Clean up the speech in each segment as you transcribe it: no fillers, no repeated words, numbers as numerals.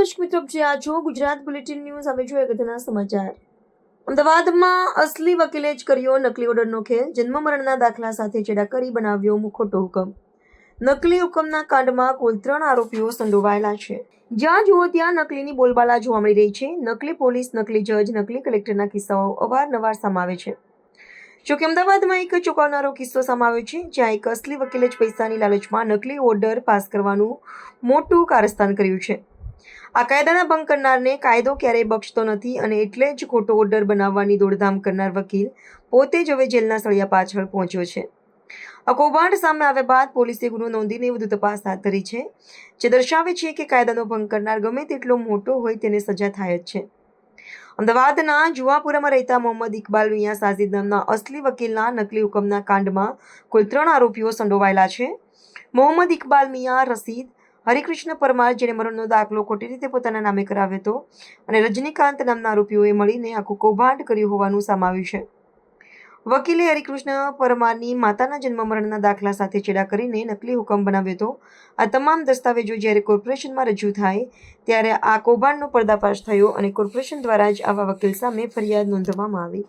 દર્શક મિત્રો, જે આ છો ગુજરાત બુલેટિન ન્યૂઝ. હવે જોઈએ અગત્યના સમાચાર. અમદાવાદમાં અસલી વકીલે જ કર્યો નકલી ઓર્ડરનો ખેલ. જન્મ મરણના દાખલા સાથે ચેડા કરી બનાવ્યો ખોટો હુકમ. નકલી હુકમના કાંડમાં કુલ 3 આરોપીઓ સંડોવાયેલા છે. જ્યાં જુઓ ત્યાં નકલીની બોલબાલા જોવા મળી રહી છે. નકલી પોલીસ, નકલી જજ, નકલી કલેક્ટરના કિસ્સાઓ અવારનવાર સામે આવે છે. જોકે અમદાવાદમાં એક ચોંકાવનારો કિસ્સો સામે આવ્યો છે, જ્યાં એક અસલી વકીલે જ પૈસાની લાલચમાં નકલી ઓર્ડર પાસ કરવાનું મોટું કારસ્તાન કર્યું છે. આ કાયદાના ભંગ કરનારને કાયદો ક્યારેય બક્ષતો નથી અને એટલે જ ખોટો ઓર્ડર બનાવવાની દોડધામ કરનાર વકીલ પોતે જ હવે જેલના સળિયા પાછળ પહોંચ્યો છે. આ કૌભાંડ સામે આવ્યા બાદ પોલીસે ગુનો નોંધીને વધુ તપાસ હાથ ધરી છે, જે દર્શાવે છે કે કાયદાનો ભંગ કરનાર ગમે તેટલો મોટો હોય તેને સજા થાય જ છે. અમદાવાદના જુવાપુરામાં રહેતા મોહમ્મદ ઇકબાલ મિયા સાજિદ નામના અસલી વકીલના નકલી હુકમના કાંડમાં કુલ 3 આરોપીઓ સંડોવાયેલા છે. મોહમ્મદ ઇકબાલ મિયા રશીદ, હરિકૃષ્ણ પરમાર, જેણે મરણનો દાખલો ખોટી રીતે પોતાના નામે કરાવ્યો હતો, અને રજનીકાંત નામના આરોપીઓએ મળીને આખું કૌભાંડ કર્યું હોવાનું સામે આવ્યું છે. વકીલે હરિકૃષ્ણ પરમારની માતાના જન્મ મરણના દાખલા સાથે ચેડા કરીને નકલી હુકમ બનાવ્યો હતો. આ તમામ દસ્તાવેજો જ્યારે કોર્પોરેશનમાં રજૂ થાય ત્યારે આ કૌભાંડનો પર્દાફાશ થયો અને કોર્પોરેશન દ્વારા જ આવા વકીલ સામે ફરિયાદ નોંધવામાં આવી.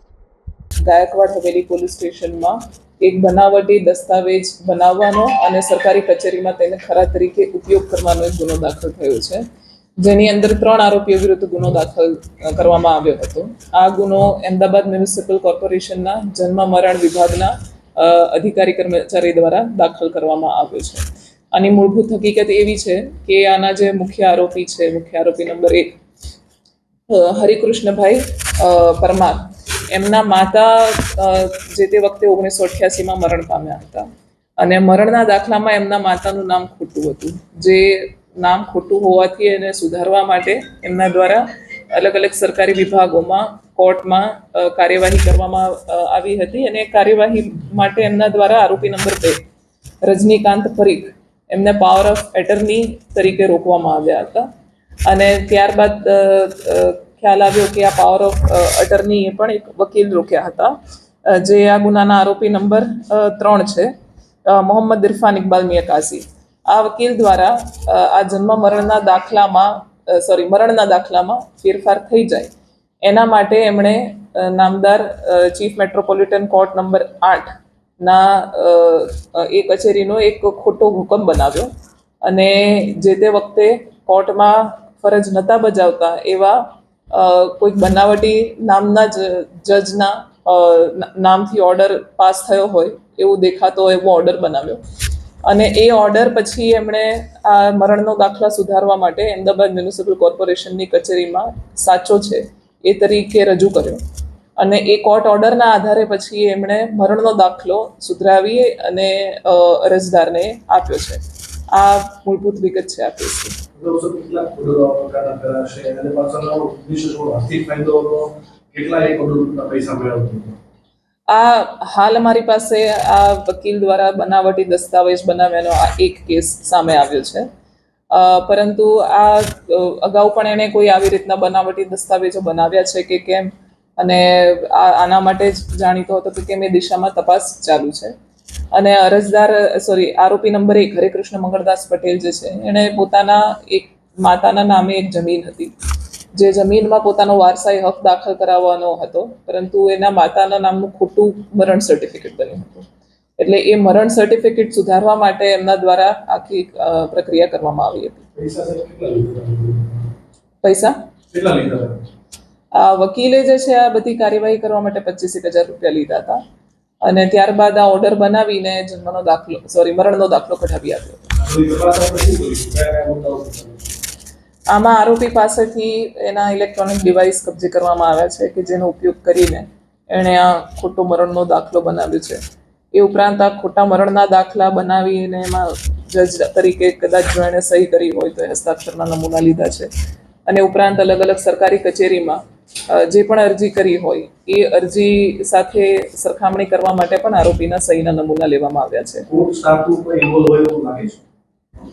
ગાયકવાડ હવેલી પોલીસ સ્ટેશનમાં એક બનાવટી દસ્તાવેજ બનાવવાનો અને સરકારી કચેરીમાં તેને ખરા તરીકે ઉપયોગ કરવાનો એક ગુનો દાખલ થયો છે, જેની અંદર 3 આરોપીઓ વિરુદ્ધ ગુનો દાખલ કરવામાં આવ્યો હતો. આ ગુનો અમદાવાદ મ્યુનિસિપલ કોર્પોરેશનના જન્મ મરણ વિભાગના અધિકારી કર્મચારી દ્વારા દાખલ કરવામાં આવ્યો છે. આની મૂળભૂત હકીકત એવી છે કે આના જે મુખ્ય આરોપી નંબર 1 હરિકૃષ્ણભાઈ પરમાર, એમના માતા જે તે વખતે 1988માં મરણ પામ્યા હતા અને મરણના દાખલામાં એમના માતાનું નામ ખોટું હતું. જે નામ ખોટું હોવાથી એને સુધારવા માટે એમના દ્વારા અલગ અલગ સરકારી વિભાગોમાં કોર્ટમાં કાર્યવાહી કરવામાં આવી હતી અને કાર્યવાહી માટે એમના દ્વારા આરોપી નંબર 2 રજનીકાંત પરીખ એમને પાવર ઓફ એટર્ની તરીકે રોકવામાં આવ્યા હતા. અને ત્યારબાદ ખ્યાલ આવ્યો કે આ પાવર ઓફ અટર્નીએ પણ એક વકીલ રોક્યા હતા, જે આ ગુનાના આરોપી નંબર 3 છે, મોહમ્મદ ઇરફાન ઇકબાલ મિયા કાઝી. આ વકીલ દ્વારા આ મરણના દાખલામાં ફેરફાર થઈ જાય એના માટે એમણે નામદાર ચીફ મેટ્રોપોલિટન કોર્ટ નંબર 8 ના એ કચેરીનો એક ખોટો હુકમ બનાવ્યો અને જે તે વખતે કોર્ટમાં ફરજ નહોતા બજાવતા એવા કોઈક બનાવટી નામના જજના નામથી ઓર્ડર પાસ થયો હોય એવું દેખાતો એવો ઓર્ડર બનાવ્યો અને એ ઓર્ડર પછી એમણે આ મરણનો દાખલા સુધારવા માટે અમદાવાદ મ્યુનિસિપલ કોર્પોરેશનની કચેરીમાં સાચો છે એ તરીકે રજૂ કર્યો અને એ કોર્ટ ઓર્ડરના આધારે પછી એમણે મરણનો દાખલો સુધરાવી અને અરજદારને આપ્યો છે. આ મૂળભૂત વિગત છે આ કેસની. આ હાલ અમારી પાસે આ વકીલ દ્વારા બનાવટી દસ્તાવેજ બનાવ્યાનો આ એક કેસ સામે આવ્યો છે, પરંતુ આ અગાઉ પણ એણે કોઈ આવી રીતના બનાવટી દસ્તાવેજો બનાવ્યા છે કે કેમ અને આના માટે જ જાણીતો હતો કે કેમ એ દિશામાં તપાસ ચાલુ છે. અને આરોપી નંબર 1 હરેકૃષ્ણ મંગળદાસ પટેલ જે છે, એણે પોતાના એક માતાના નામે એક જમીન હતી, જે જમીનમાં પોતાનો વારસાઈ હક દાખલ કરાવવાનો હતો, પરંતુ એના માતાના નામનું ખોટું મરણ સર્ટિફિકેટ બન્યું હતું. એટલે એ મરણ સર્ટિફિકેટ સુધારવા માટે એમના દ્વારા આખી પ્રક્રિયા કરવામાં આવી હતી. પૈસા આ વકીલે જે છે આ બધી કાર્યવાહી કરવા માટે 25,000 રૂપિયા લીધા હતા અને ત્યારબાદ આ ઓર્ડર બનાવીને મરણનો દાખલો કઢાવી આપ્યો. આમાં આરોપી પાસેથી એના ઇલેક્ટ્રોનિક ડિવાઇસ કબજે કરવામાં આવ્યા છે કે જેનો ઉપયોગ કરીને એણે આ ખોટો મરણનો દાખલો બનાવ્યો છે. એ ઉપરાંત આ ખોટા મરણના દાખલા બનાવીને એમાં જજ તરીકે કદાચ જો એણે સહી કરી હોય તો હસ્તાક્ષરના નમૂના લીધા છે અને ઉપરાંત અલગ અલગ સરકારી કચેરીમાં જે પણ અરજી કરી હોય એ અરજી સાથે સરખામણી કરવા માટે પણ આરોપીના સહીના નમૂના લેવામાં આવ્યા છે.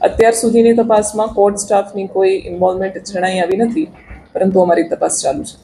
અત્યાર સુધીની તપાસમાં કોર્ટ સ્ટાફની કોઈ ઇન્વોલ્વમેન્ટ જણાઈ આવી નથી, પરંતુ અમારી તપાસ ચાલુ છે.